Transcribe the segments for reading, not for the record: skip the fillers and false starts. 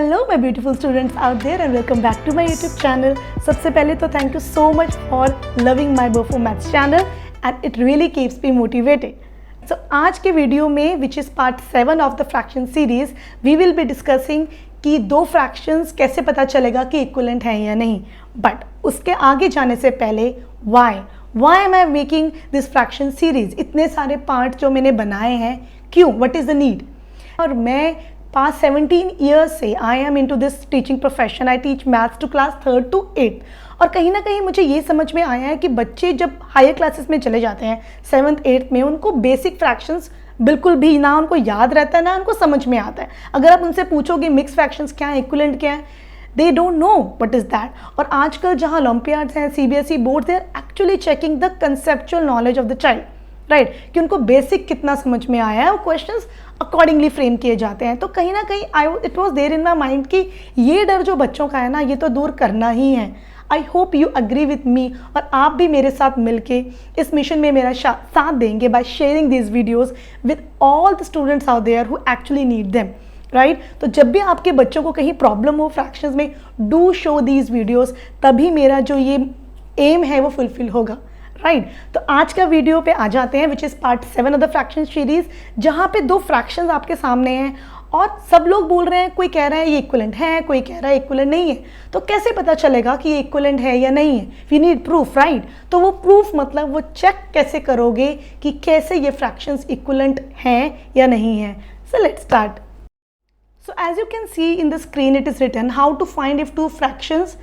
Hello my beautiful students out there and welcome back to my YouTube channel. सबसे पहले तो thank you so much for loving my बफो maths channel and it really keeps me motivated. So आज के video में which is part 7 of the fraction series we will be discussing कि दो fractions कैसे पता चलेगा कि इक्विवेलेंट हैं या नहीं। बट उसके आगे जाने से पहले why am I making this fraction series, इतने सारे पार्ट जो मैंने बनाए हैं, क्यों, व्हाट इज़ द नीड। और मैं पास्ट 17 ईयर्स से I am into this teaching profession. I teach maths to class 3rd to 8th और कहीं ना कहीं मुझे ये समझ में आया है कि बच्चे जब हायर क्लासेस में चले जाते हैं 7th 8th में, उनको बेसिक फ्रैक्शंस बिल्कुल भी ना उनको याद रहता है ना उनको समझ में आता है। अगर आप उनसे पूछोगे मिक्स फ्रैक्शंस क्या है, इक्विवेलेंट क्या है, they don't know what is that. और आजकल जहाँ ओलंपियाड्स हैं, CBSE board, they are actually checking the conceptual knowledge of the child, right, कि उनको बेसिक कितना समझ में आया है, वो क्वेश्चंस अकॉर्डिंगली फ्रेम किए जाते हैं। तो कहीं ना कहीं it was there in my mind कि ये डर जो बच्चों का है ना, ये तो दूर करना ही है। I hope you agree with me और आप भी मेरे साथ मिलके इस मिशन में मेरा साथ देंगे by sharing this videos with all the students out there who actually need them, right. तो जब भी आपके बच्चों को कहीं प्रॉब्लम हो फ्रैक्शंस में, डू शो दीज वीडियोज़, तभी मेरा जो ये एम है वो फुलफिल होगा, राइट। तो आज का वीडियो पे आ जाते हैं विच is part 7 of the fraction series, जहाँ पे दो फ्रैक्शंस आपके सामने हैं और सब लोग बोल रहे हैं, कोई कह रहा है ये इक्विवेलेंट है, कोई कह रहा है इक्विवेलेंट नहीं है। तो कैसे पता चलेगा कि ये इक्विवेलेंट है या नहीं है? We need proof, right. तो वो प्रूफ मतलब वो चेक कैसे करोगे कि कैसे ये फ्रैक्शंस इक्विवेलेंट हैं या नहीं है। So let's start. So as you can see in the screen, it is written how to find if two fractions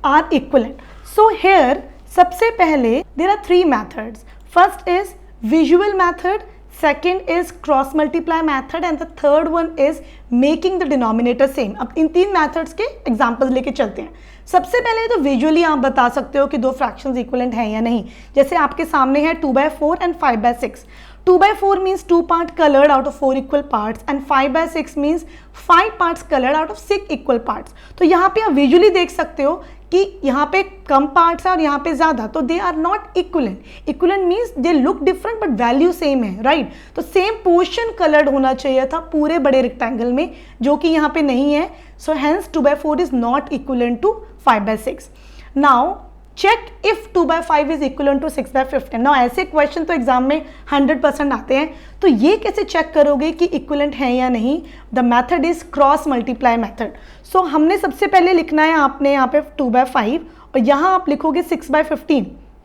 are equivalent. So here सबसे पहले there are 3 methods. First is visual method, second is cross multiply method and the third one is making the denominator same. अब इन 3 methods के examples लेके चलते हैं। सबसे पहले तो विजुअली आप बता सकते हो कि दो फ्रैक्शंस इक्विवेलेंट हैं या नहीं। जैसे आपके सामने है 2/4 and 5/6. 2/4 means 2 parts colored out of 4 equal parts and 5/6 means 5 parts colored out of 6 equal parts. तो यहाँ पे आप विजुअली देख सकते हो कि यहाँ पे कम पार्ट्स है और यहाँ पे ज़्यादा, तो they are not equivalent. Equivalent means they look different but value same है, राइट। तो सेम पोर्शन कलर्ड होना चाहिए था पूरे बड़े रेक्टेंगल में, जो कि यहाँ पे नहीं है। So hence 2/4 is not equivalent to 5/6. Now check if 2/5 is equivalent to 6/15. Now ऐसे क्वेश्चन तो एग्जाम में 100% आते हैं, तो ये कैसे चेक करोगे कि इक्विवेलेंट है या नहीं? The method is cross multiply method. So हमने सबसे पहले लिखना है आपने यहाँ पे 2/5 और यहाँ आप लिखोगे 6/15,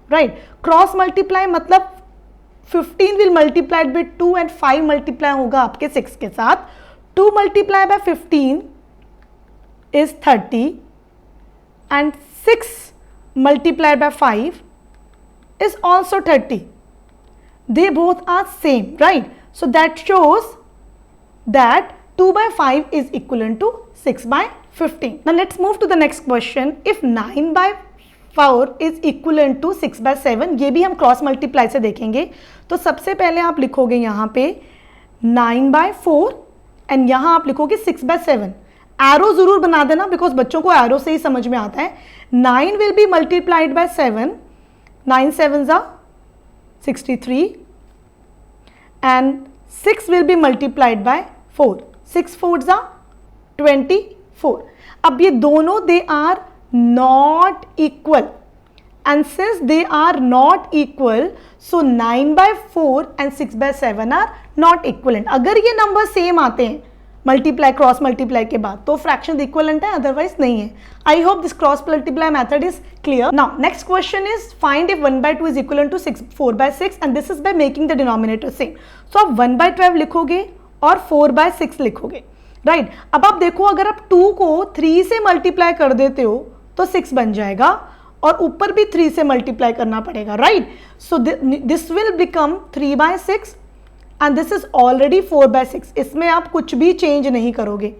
राइट। क्रॉस मल्टीप्लाई मतलब 15 will multiplied by 2 and 5 multiply होगा आपके 6 के साथ। 2 multiply by 15 is 30 and 6 multiplied by 5 is also 30. They both are same, right? So that shows that 2/5 is equivalent to 6/15. Now let's move to the next question. If 9/4 is equivalent to 6/7, ये भी हम cross multiply से देखेंगे। तो सबसे पहले आप लिखोगे यहाँ पे 9/4 एंड यहाँ आप लिखोगे 6/7. एरो जरूर बना देना बिकॉज बच्चों को एरो से ही समझ में आता है। 9 will be multiplied by 7, 9 7s are 63 and 6 will be multiplied by 4, 6 4s are 24. अब ये दोनों they are not equal and since they are not equal so 9/4 and 6/7 are not equivalent. अगर ये नंबर सेम आते हैं मल्टीप्लाई क्रॉस मल्टीप्लाई के बाद तो फ्रैक्शन इक्विवेलेंट है, अदरवाइज नहीं है. I hope this cross multiply method is clear. Now next question is find if 1/2 is equal to 4/6 and this is by making the denominator same. So आप 1/12 लिखोगे और 4/6 लिखोगे, राइट. अब आप देखो अगर आप 2 को 3 से मल्टीप्लाई कर देते हो तो 6 बन जाएगा और ऊपर भी 3 से मल्टीप्लाई करना पड़ेगा, right. So this will become 3/6 and this is already 4/6. इसमें आप कुछ भी चेंज नहीं करोगे.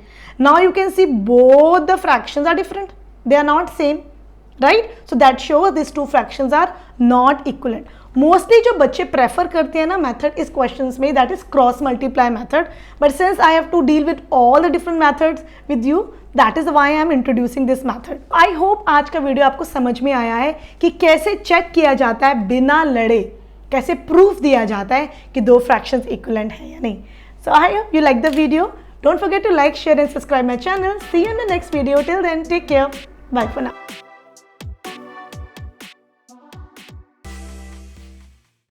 Now you can see both the fractions are different. They are not same, right? So that shows these two fractions are not equivalent. Mostly जो बच्चे prefer करते हैं ना मेथड इस क्वेश्चंस में, that is cross multiply method. But since I have to deal with all the different methods with you, that is why I am introducing this method. I hope आज का video आपको समझ में आया है कि कैसे चेक किया जाता है बिना लड़े, कैसे प्रूफ दिया जाता है कि दो फ्रैक्शंस इक्विवेलेंट हैं या नहीं. So I hope you like the video. Don't forget to like, share and subscribe my channel. See you in the next video. Till then, take care. Bye for now.